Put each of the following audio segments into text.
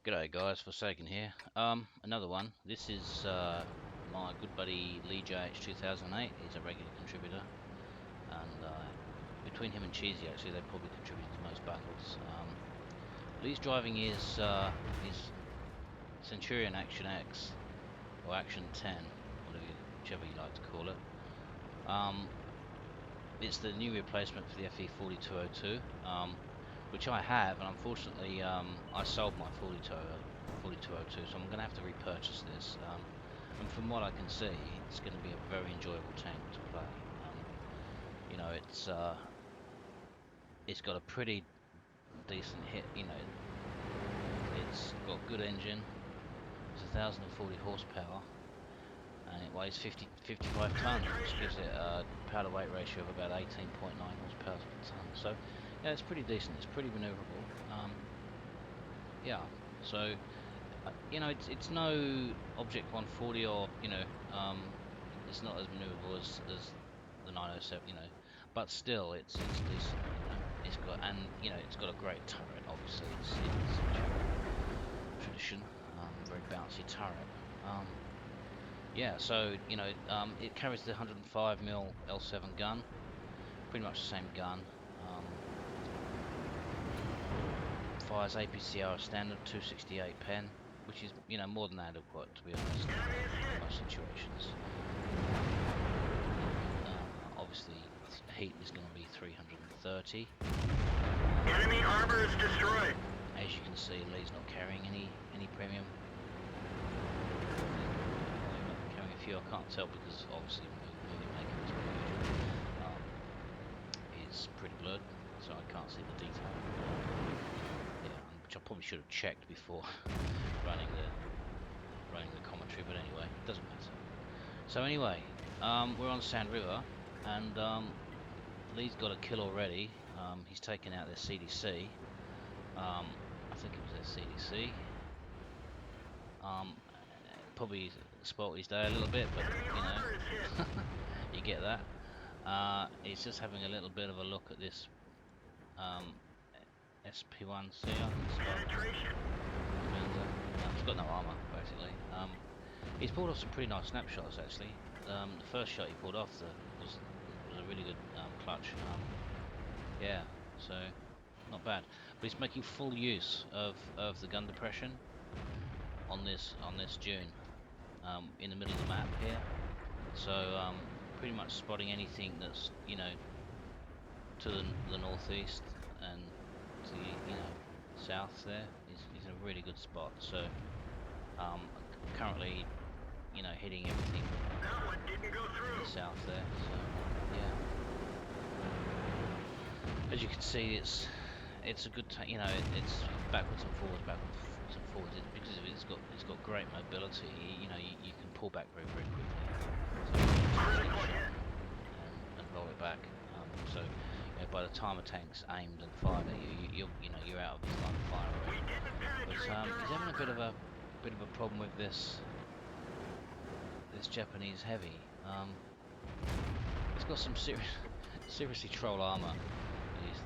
G'day guys, Forsaken here. Another one. This is my good buddy Lee JH 2008. He's a regular contributor, and between him and Cheesy, actually, they probably contributed to most battles. Lee's driving his Centurion Action X or Action 10, whichever you like to call it. It's the new replacement for the FE 4202. Which I have, and unfortunately I sold my 4202, so I'm going to have to repurchase this. And from what I can see, it's going to be a very enjoyable tank to play. You know, it's got a pretty decent hit. You know, it's got good engine. It's 1,040 horsepower, and it weighs 55 tons, which gives it a power to weight ratio of about 18.9 horsepower per ton. So yeah, it's pretty decent. It's pretty maneuverable. Yeah, so you know, it's no Object 140, or it's not as maneuverable as the 907. You know, but still, it's decent. You know, it's got a great turret. Obviously, it's tradition, very bouncy turret. Yeah, so you know, it carries the 105mm L7 gun, pretty much the same gun. Fires APCR standard 268 pen, which is, you know, more than adequate, to be honest, in most situations. Obviously, heat is going to be 330. Enemy armor is destroyed. As you can see, Lee's not carrying any premium. Carrying a few. I can't tell because obviously movie maker is is pretty blurred, so I can't see the detail. Which I probably should have checked before running the commentary, but anyway, it doesn't matter. So anyway, we're on Sand River, and Lee's got a kill already. He's taken out their CDC. I think it was their CDC. Probably spoilt his day a little bit, but you know, you get that. He's just having a little bit of a look at this SP1C, it's got no armor, basically. He's pulled off some pretty nice snapshots, actually. The first shot he pulled off was a really good clutch. Yeah, so not bad. But he's making full use of the gun depression on this dune, in the middle of the map here. So pretty much spotting anything that's, you know, to the northeast and to the, you know, south there is a really good spot. So currently, you know, hitting everything in the south there. So yeah, as you can see, it's a good you know, it's backwards and forwards, because of it's got great mobility. You know, you can pull back very quickly, so and roll it back. So you know, by the time a tank's aimed and fired at you, you're out of his line of fire already. But he's having a bit of a problem with this Japanese heavy. It's got some seriously troll armor.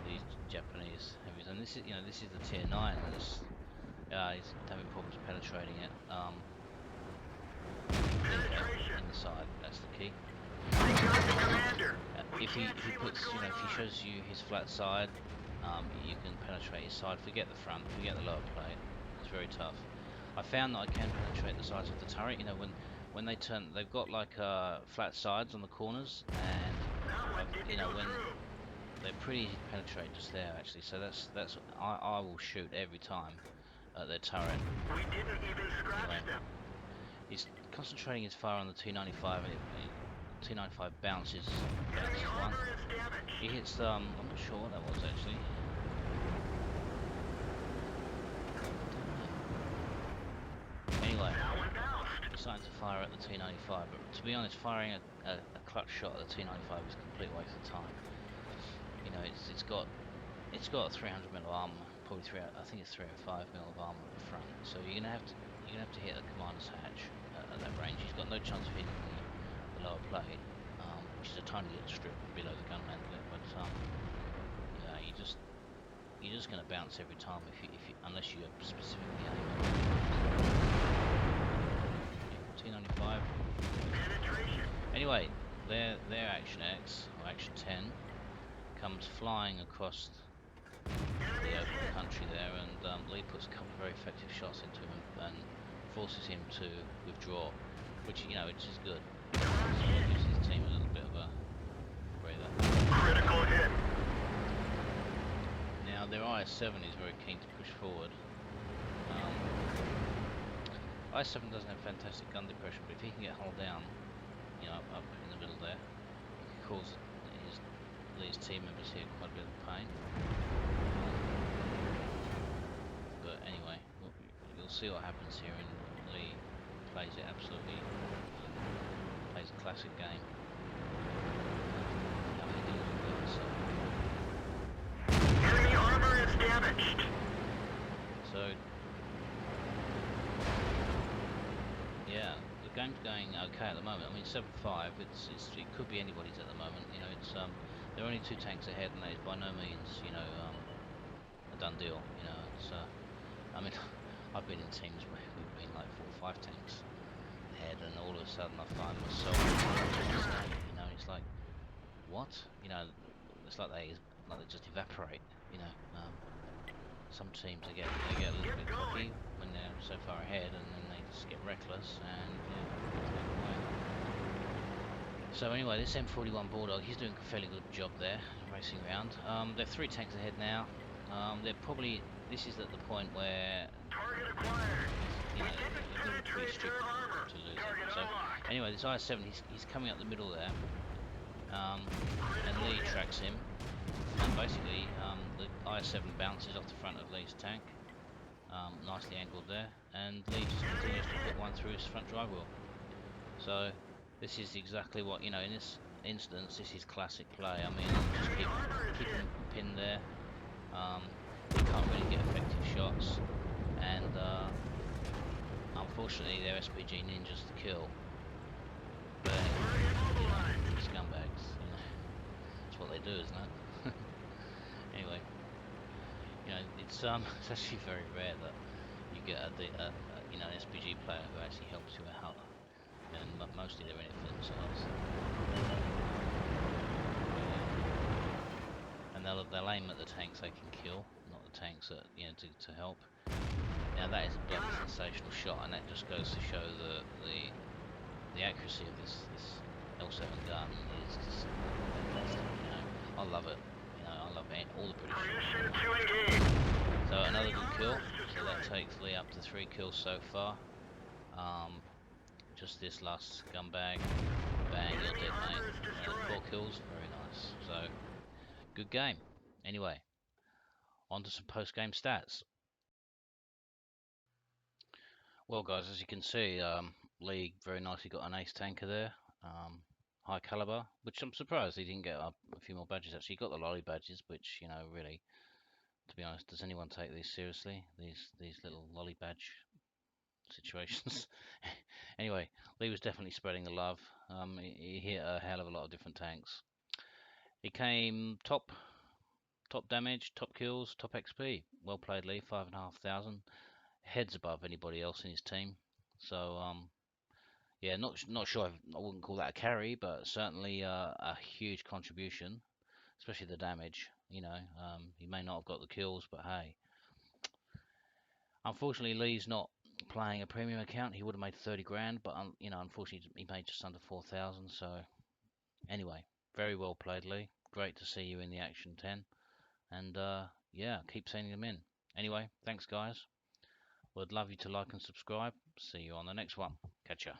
These Japanese heavies, and this is, you know, this is the tier 9. And he's having problems penetrating it. In the side, that's the key. If he puts, you know, if he shows you his flat side, you can penetrate his side. Forget the front, forget the lower plate. It's very tough. I found that I can penetrate the sides of the turret. You know, when they turn, they've got like flat sides on the corners, and you know, when they're pretty easy to penetrate just there, actually. So that's I will shoot every time at their turret. We didn't even scratch them. He's concentrating his fire on the T95, and T95 bounces one. He hits I'm not sure what that was actually. Anyway, he's starting to fire at the T95, but to be honest, firing a clutch shot at the T95 is a complete waste of time. You know, it's got 300mm of armor, probably I think it's 305mm of armor at the front. So you're gonna have to hit the commander's hatch at that range. He's got no chance of hitting the lower plate, which is a tiny little strip below the gun mantlet. But yeah, you're just going to bounce every time unless you specifically aim it. T95. Penetration. Anyway, their Action X or Action 10 comes flying across the open country there, and Lee puts a couple of very effective shots into him and forces him to withdraw, which which is good. So it gives his team a little bit of a breather. Critical hit. Now their IS-7 is very keen to push forward. IS-7 doesn't have fantastic gun depression, but if he can get hull down, up in the middle there, he can cause Lee's team members here quite a bit of pain. But anyway, you'll see what happens here, and Lee plays it absolutely, plays a classic game. How he deals with it, so. Enemy armor is damaged. So, yeah, the game's going okay at the moment. I mean, 7-5. It could be anybody's at the moment. There are only 2 tanks ahead, and that is by no means, a done deal. It's. I mean, I've been in teams where we've been like 4 or 5 tanks ahead, and all of a sudden I find myself, it's like, what? It's like they just evaporate. Some teams they get a little bit cocky when they're so far ahead, and then they just get reckless and So anyway, this M41 Bulldog, he's doing a fairly good job there, racing around. They're 3 tanks ahead now. They're probably, this is at the point where Target acquired. they're going to be pretty strict to lose it. So anyway, this IS-7, he's coming up the middle there, and Lee tracks him, and basically the IS-7 bounces off the front of Lee's tank, nicely angled there, and Lee just continues to put one through his front drive wheel. So this is exactly what, in this instance, this is classic play. I mean, just keep him pinned there. He can't really get effective shots, and unfortunately they're SPG ninjas to kill. But scumbags, that's what they do, isn't it? Anyway, it's actually very rare that you get an SPG player who actually helps you out, and mostly they're in it for themselves. And they'll aim at the tanks they can kill, not the tanks that to help. Now that is a bloody sensational shot, and that just goes to show the accuracy of this L7 gun is just fantastic. I love it. I love it. All the British. So another good kill. So that takes Lee up to 3 kills so far. Just this last scumbag. Bang, you're dead, mate. 4 kills. Very nice. So good game. Anyway, on to some post-game stats. Well, guys, as you can see, Lee very nicely got an ace tanker there. High caliber, which I'm surprised he didn't get a few more badges. Actually, he got the lolly badges, which really, to be honest, does anyone take these seriously? These little lolly badge situations. Anyway, Lee was definitely spreading the love. He hit a hell of a lot of different tanks. He came top damage, top kills, top XP. Well played, Lee. 5,500, heads above anybody else in his team. So yeah, not sure. I wouldn't call that a carry, but certainly a huge contribution, especially the damage. He may not have got the kills, but hey. Unfortunately, Lee's not playing a premium account. He would have made 30 grand, but unfortunately, he made just under 4,000. So anyway, very well played, Lee. Great to see you in the Action 10, and yeah, keep sending them in. Anyway, thanks, guys. Would love you to like and subscribe. See you on the next one. Catch ya.